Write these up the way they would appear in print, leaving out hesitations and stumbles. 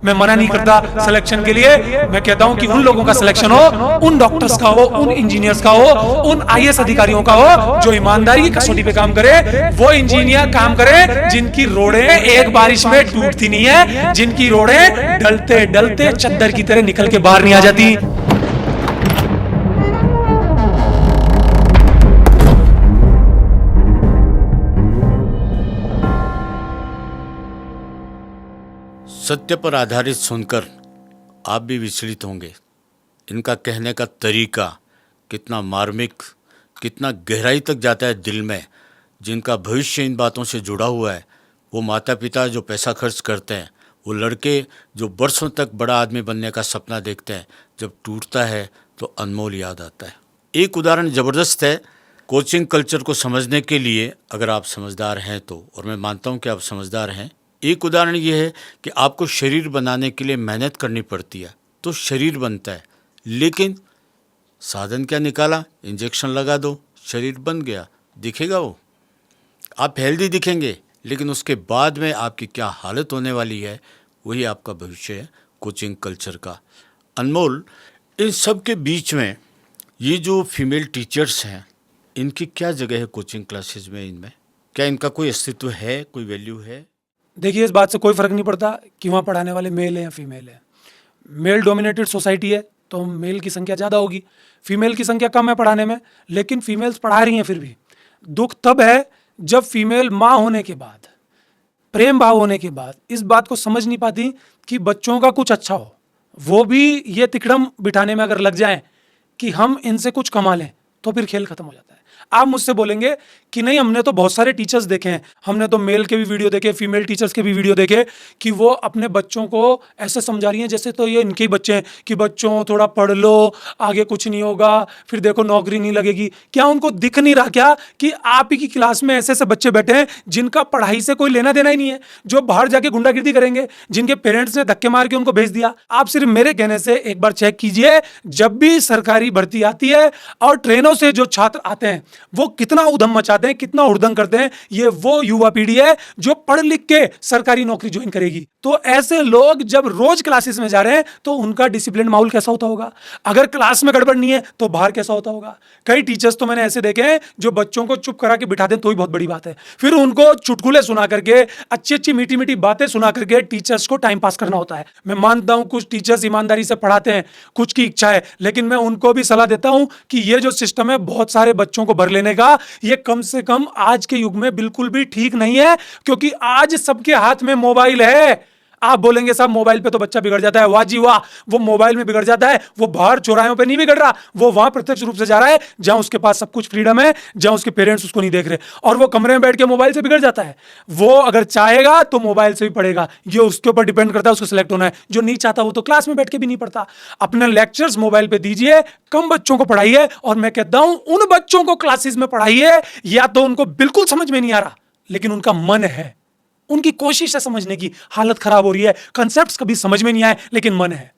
मैं मना नहीं करता सिलेक्शन के लिए। मैं कहता हूं कि उन लोगों का सिलेक्शन हो, उन डॉक्टर्स का हो, उन इंजीनियर्स का हो, उन आईएएस अधिकारियों का हो जो ईमानदारी की कसौटी पे काम करे। वो इंजीनियर काम करे जिनकी रोडें एक बारिश में टूटती नहीं है, जिनकी रोडें डलते डलते चद्दर की तरह निकल के बाहर नहीं आ जाती। सत्य पर आधारित सुनकर आप भी विचलित होंगे। इनका कहने का तरीका कितना मार्मिक, कितना गहराई तक जाता है दिल में। जिनका भविष्य इन बातों से जुड़ा हुआ है, वो माता पिता जो पैसा खर्च करते हैं, वो लड़के जो बरसों तक बड़ा आदमी बनने का सपना देखते हैं, जब टूटता है तो अनमोल याद आता है। एक उदाहरण ज़बरदस्त है कोचिंग कल्चर को समझने के लिए, अगर आप समझदार हैं तो, और मैं मानता हूँ कि आप समझदार हैं। एक उदाहरण ये है कि आपको शरीर बनाने के लिए मेहनत करनी पड़ती है तो शरीर बनता है, लेकिन साधन क्या निकाला? इंजेक्शन लगा दो, शरीर बन गया। दिखेगा वो, आप हेल्दी दिखेंगे, लेकिन उसके बाद में आपकी क्या हालत होने वाली है, वही आपका भविष्य है कोचिंग कल्चर का। अनमोल, इन सब के बीच में ये जो फीमेल टीचर्स हैं, इनकी क्या जगह है कोचिंग क्लासेस में? इनमें क्या इनका कोई अस्तित्व है, कोई वैल्यू है? देखिए, इस बात से कोई फर्क नहीं पड़ता कि वहाँ पढ़ाने वाले मेल हैं या फीमेल हैं। मेल डोमिनेटेड सोसाइटी है तो मेल की संख्या ज़्यादा होगी, फीमेल की संख्या कम है पढ़ाने में, लेकिन फीमेल्स पढ़ा रही हैं फिर भी। दुख तब है जब फीमेल माँ होने के बाद, प्रेम भाव होने के बाद इस बात को समझ नहीं पाती कि बच्चों का कुछ अच्छा हो। वो भी ये तिकड़म बिठाने में अगर लग जाएं कि हम इनसे कुछ कमा लें, तो फिर खेल खत्म हो जाता है। आप मुझसे बोलेंगे कि नहीं, हमने तो बहुत सारे टीचर्स देखे हैं, हमने तो मेल के भी वीडियो देखे, फीमेल टीचर्स के भी वीडियो देखे कि वो अपने बच्चों को ऐसे समझा रही हैं जैसे तो ये इनके ही बच्चे हैं कि बच्चों थोड़ा पढ़ लो, आगे कुछ नहीं होगा, फिर देखो नौकरी नहीं लगेगी। क्या उनको दिख नहीं रहा क्या कि आप ही की क्लास में ऐसे ऐसे बच्चे बैठे हैं जिनका पढ़ाई से कोई लेना देना ही नहीं है, जो बाहर जाके गुंडागिर्दी करेंगे, जिनके पेरेंट्स ने धक्के मार के उनको भेज दिया? आप सिर्फ मेरे कहने से एक बार चेक कीजिए, जब भी सरकारी भर्ती आती है और ट्रेनों से जो छात्र आते हैं वो कितना उधम मचाते हैं, कितना हुड़दंग करते हैं। ये वो युवा पीढ़ी है जो पढ़ लिख के सरकारी नौकरी ज्वाइन करेगी। तो ऐसे लोग जब रोज क्लासेस में जा रहे हैं तो उनका डिसिप्लिन माहौल कैसा होता होगा? अगर क्लास में गड़बड़ नहीं है तो बाहर कैसा होता होगा? कई टीचर्स तो मैंने ऐसे देखे हैं जो बच्चों को चुप करा के बिठा दें तो ही बहुत बड़ी बात है, फिर उनको चुटकुले सुना करके, अच्छी अच्छी मीठी मीठी बातें सुना करके टीचर्स को टाइम पास करना होता है। मैं मानता हूं कुछ टीचर्स ईमानदारी से पढ़ाते हैं, कुछ की इच्छा है, लेकिन मैं उनको भी सलाह देता हूं कि ये जो सिस्टम है बहुत सारे बच्चों को भर लेने का, ये कम से कम आज के युग में बिल्कुल भी ठीक नहीं है, क्योंकि आज सबके हाथ में मोबाइल है। आप बोलेंगे साहब मोबाइल पे तो बच्चा बिगड़ जाता है। वाह जी वाह, वो मोबाइल में बिगड़ जाता है, वो बाहर चौराहों पे नहीं बिगड़ रहा, वो वहां प्रत्यक्ष रूप से जा रहा है जहां उसके पास सब कुछ फ्रीडम है, जहां उसके पेरेंट्स उसको नहीं देख रहे, और वो कमरे में बैठ के मोबाइल से बिगड़ जाता है। वो अगर चाहेगा तो मोबाइल से भी पढ़ेगा, ये उसके ऊपर डिपेंड करता है, उसको सिलेक्ट होना है। जो नहीं चाहता वो तो क्लास में बैठ के भी नहीं पढ़ता। अपने लेक्चर्स मोबाइल पे दीजिए, कम बच्चों को पढ़ाइए, और मैं कहता हूं उन बच्चों को क्लासेस में पढ़ाइए या तो उनको बिल्कुल समझ में नहीं आ रहा लेकिन उनका मन है, उनकी कोशिश है समझने की, हालत खराब हो रही है, कांसेप्ट्स कभी समझ में नहीं आए लेकिन मन है।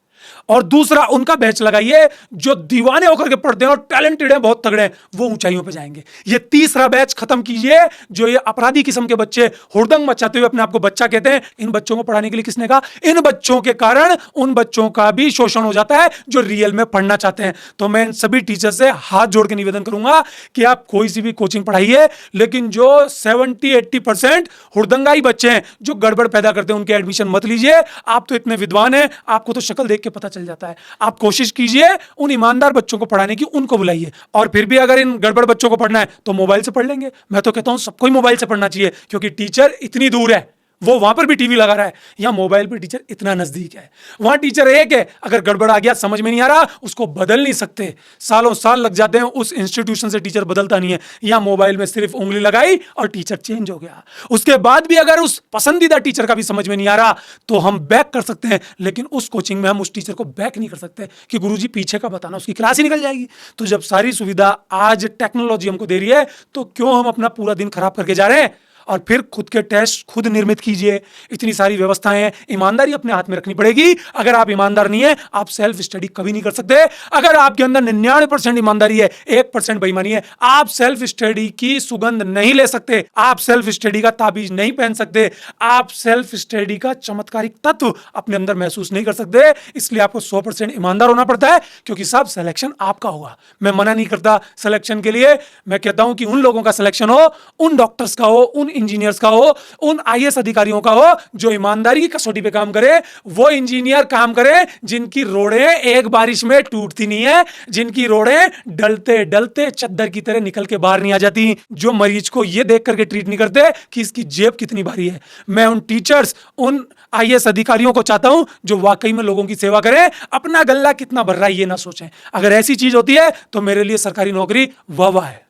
और दूसरा, उनका बैच लगाइए जो दीवाने होकर के पढ़ते हैं और टैलेंटेड हैं, बहुत तगड़े हैं, वो ऊंचाइयों पे जाएंगे। ये तीसरा बैच खत्म कीजिए जो ये अपराधी किस्म के बच्चे हुड़दंग मचाते हुए अपने आप को बच्चा कहते हैं। इन बच्चों को पढ़ाने के लिए किसने कहा? इन बच्चों के कारण उन बच्चों का भी शोषण हो जाता है जो रियल में पढ़ना चाहते हैं। तो मैं इन सभी टीचर से हाथ जोड़ के निवेदन करूंगा कि आप कोई सी भी कोचिंग पढ़ाइए, लेकिन जो 70-80% हुड़दंगाई बच्चे हैं जो गड़बड़ पैदा करते हैं, उनके एडमिशन मत लीजिए। आप तो इतने विद्वान हैं, आपको तो शक्ल देख के पता चल जाता है। आप कोशिश कीजिए उन ईमानदार बच्चों को पढ़ाने की, उनको बुलाइए। और फिर भी अगर इन गड़बड़ बच्चों को पढ़ना है तो मोबाइल से पढ़ लेंगे। मैं तो कहता हूं सबको ही मोबाइल से पढ़ना चाहिए, क्योंकि टीचर इतनी दूर है, वो वहां पर भी टीवी लगा रहा है, यहां मोबाइल पर टीचर इतना नजदीक है। वहां टीचर एक है, अगर गड़बड़ आ गया, समझ में नहीं आ रहा, उसको बदल नहीं सकते, सालों साल लग जाते हैं, उस इंस्टीट्यूशन से टीचर बदलता नहीं है। यहां मोबाइल में सिर्फ उंगली लगाई और टीचर चेंज हो गया। उसके बाद भी अगर उस पसंदीदा टीचर का भी समझ में नहीं आ रहा तो हम बैक कर सकते हैं, लेकिन उस कोचिंग में हम उस टीचर को बैक नहीं कर सकते कि गुरुजी पीछे का बताना, उसकी क्लास ही निकल जाएगी। तो जब सारी सुविधा आज टेक्नोलॉजी हमको दे रही है तो क्यों हम अपना पूरा दिन खराब करके जा रहे हैं? और फिर खुद के टेस्ट खुद निर्मित कीजिए। इतनी सारी व्यवस्थाएं हैं, ईमानदारी अपने हाथ में रखनी पड़ेगी। अगर आप ईमानदार नहीं है, आप सेल्फ स्टडी कभी नहीं कर सकते। अगर आपके अंदर 99% ईमानदारी है, 1% बेईमानी है, आप सेल्फ स्टडी की सुगंध नहीं ले सकते, आप सेल्फ स्टडी का ताबीज नहीं पहन सकते, आप सेल्फ स्टडी का चमत्कारिक तत्व अपने अंदर महसूस नहीं कर सकते। इसलिए आपको 100% ईमानदार होना पड़ता है, क्योंकि सब सिलेक्शन आपका होगा। मैं मना नहीं करता सिलेक्शन के लिए, मैं कहता हूं कि उन लोगों का सिलेक्शन हो, उन डॉक्टर्स का हो, उन इंजीनियर्स का हो, उन आईएएस अधिकारियों का हो जो ईमानदारी की कसौटी पे काम करे। वो इंजीनियर काम करे जिनकी रोड़ें एक बारिश में टूटती नहीं है, जिनकी रोड़ें डलते डलते चद्दर की तरह निकल के बाहर नहीं आ जाती, जो मरीज को यह देख करके ट्रीट नहीं करते कि इसकी जेब कितनी भारी है। मैं उन टीचर्स, उन आईएएस अधिकारियों को चाहता हूं जो वाकई में लोगों की सेवा करें, अपना गल्ला कितना भर रहा है ये ना सोचें। अगर ऐसी चीज होती है तो मेरे लिए सरकारी नौकरी वाह वाह है।